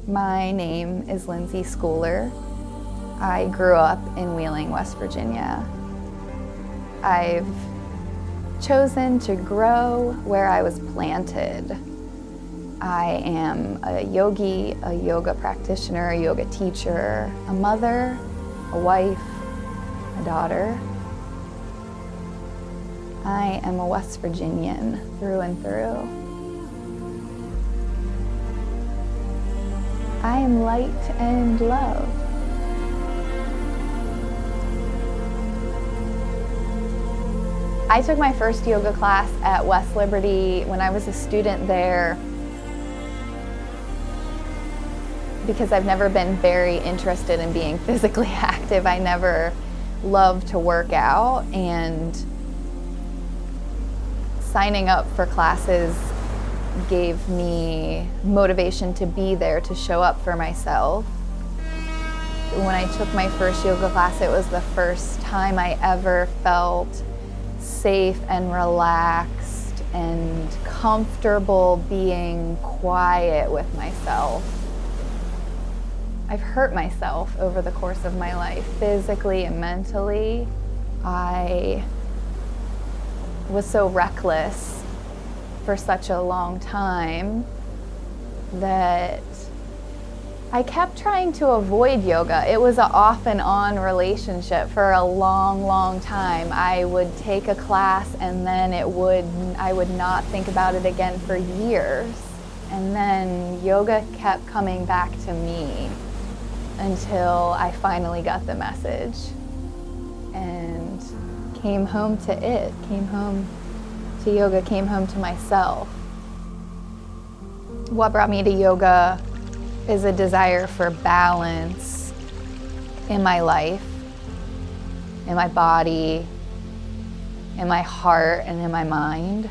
My name is Lindsay Schooler. I grew up in Wheeling, West Virginia. I've chosen to grow where I was planted. I am a yogi, a yoga practitioner, a yoga teacher, a mother, a wife, a daughter. I am a West Virginian through and through. I am light and love. I took my first yoga class at West Liberty when I was a student there because I've never been very interested in being physically active. I never loved to work out, and signing up for classes gave me motivation to be there, to show up for myself. When I took my first yoga class, it was the first time I ever felt safe and relaxed and comfortable being quiet with myself. I've hurt myself over the course of my life, physically and mentally. I was so reckless for such a long time that I kept trying to avoid yoga. It was an off and on relationship for a long, long time. I would take a class and then I would not think about it again for years. And then yoga kept coming back to me until I finally got the message and came home to it, came home to yoga, came home to myself. What brought me to yoga is a desire for balance in my life, in my body, in my heart, and in my mind.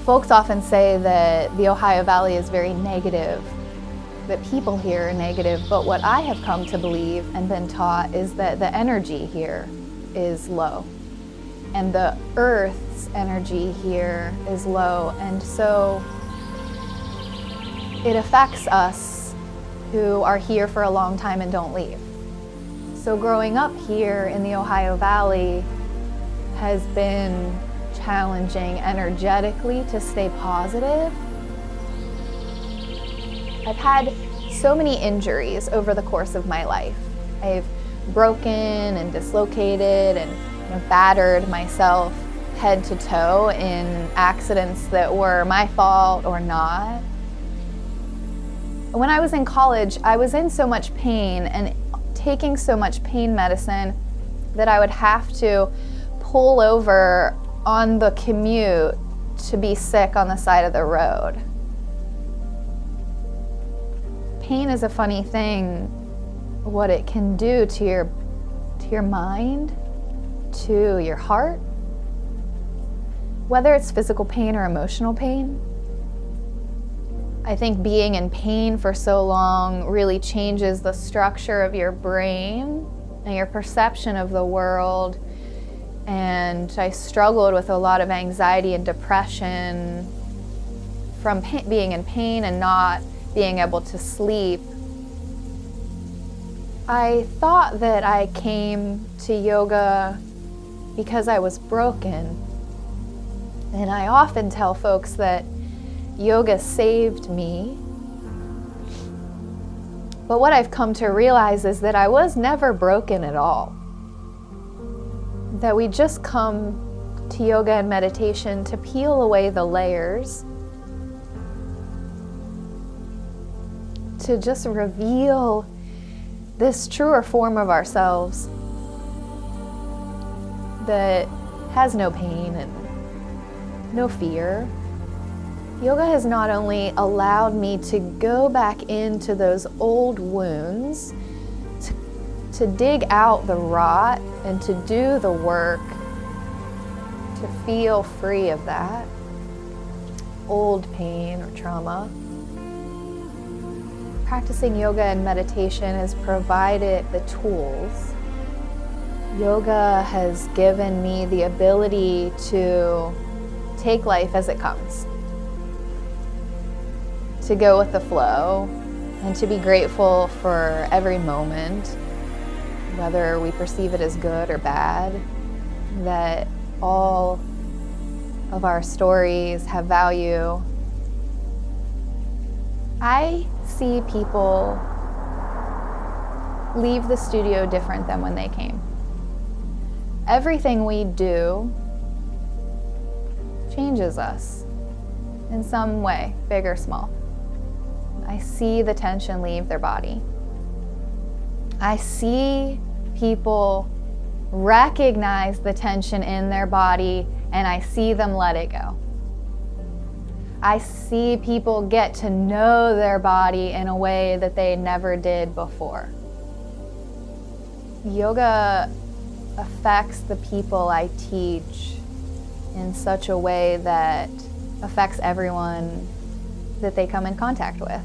Folks often say that the Ohio Valley is very negative, that people here are negative, but what I have come to believe and been taught is that the energy here is low. And the earth's energy here is low, and so it affects us who are here for a long time and don't leave. So growing up here in the Ohio Valley has been challenging energetically to stay positive. I've had so many injuries over the course of my life. I've broken and dislocated and battered myself head to toe in accidents that were my fault or not. When I was in college, I was in so much pain and taking so much pain medicine that I would have to pull over on the commute to be sick on the side of the road. Pain is a funny thing, what it can do to your mind, to your heart, whether it's physical pain or emotional pain. I think being in pain for so long really changes the structure of your brain and your perception of the world. And I struggled with a lot of anxiety and depression from being in pain and not being able to sleep. I thought that I came to yoga because I was broken. And I often tell folks that yoga saved me. But what I've come to realize is that I was never broken at all. That we just come to yoga and meditation to peel away the layers, to just reveal this truer form of ourselves that has no pain and no fear. Yoga has not only allowed me to go back into those old wounds, to dig out the rot and to do the work to feel free of that old pain or trauma. Practicing yoga and meditation has provided the tools. Yoga has given me the ability to take life as it comes, to go with the flow and to be grateful for every moment, whether we perceive it as good or bad, that all of our stories have value. I see people leave the studio different than when they came. Everything we do changes us in some way, big or small. I see the tension leave their body. I see people recognize the tension in their body, and I see them let it go. I see people get to know their body in a way that they never did before. Yoga affects the people I teach in such a way that affects everyone that they come in contact with.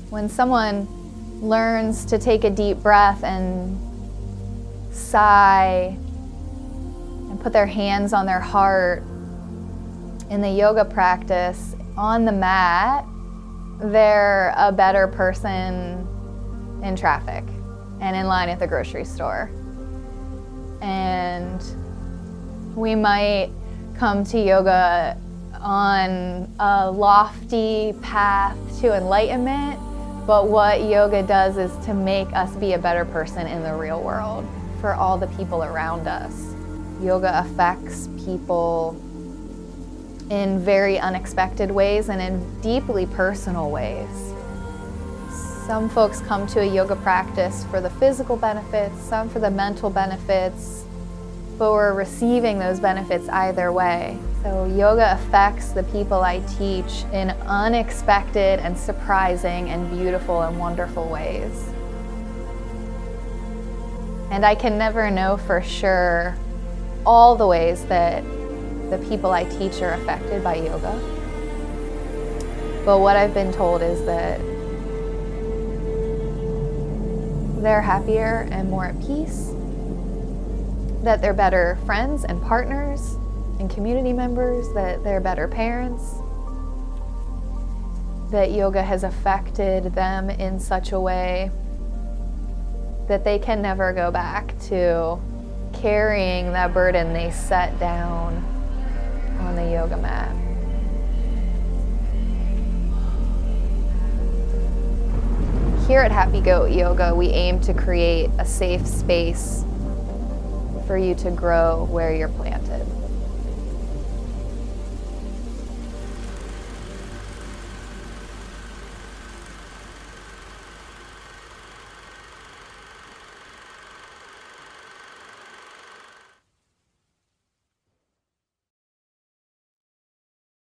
When someone learns to take a deep breath and sigh and put their hands on their heart in the yoga practice on the mat, they're a better person in traffic and in line at the grocery store. And we might come to yoga on a lofty path to enlightenment, but what yoga does is to make us be a better person in the real world for all the people around us. Yoga affects people in very unexpected ways and in deeply personal ways. Some folks come to a yoga practice for the physical benefits, some for the mental benefits, but we're receiving those benefits either way. So yoga affects the people I teach in unexpected and surprising and beautiful and wonderful ways. And I can never know for sure all the ways that the people I teach are affected by yoga. But what I've been told is that they're happier and more at peace, that they're better friends and partners and community members, that they're better parents, that yoga has affected them in such a way that they can never go back to carrying that burden they set down on the yoga mat. Here at Happy Goat Yoga, we aim to create a safe space for you to grow where you're planted.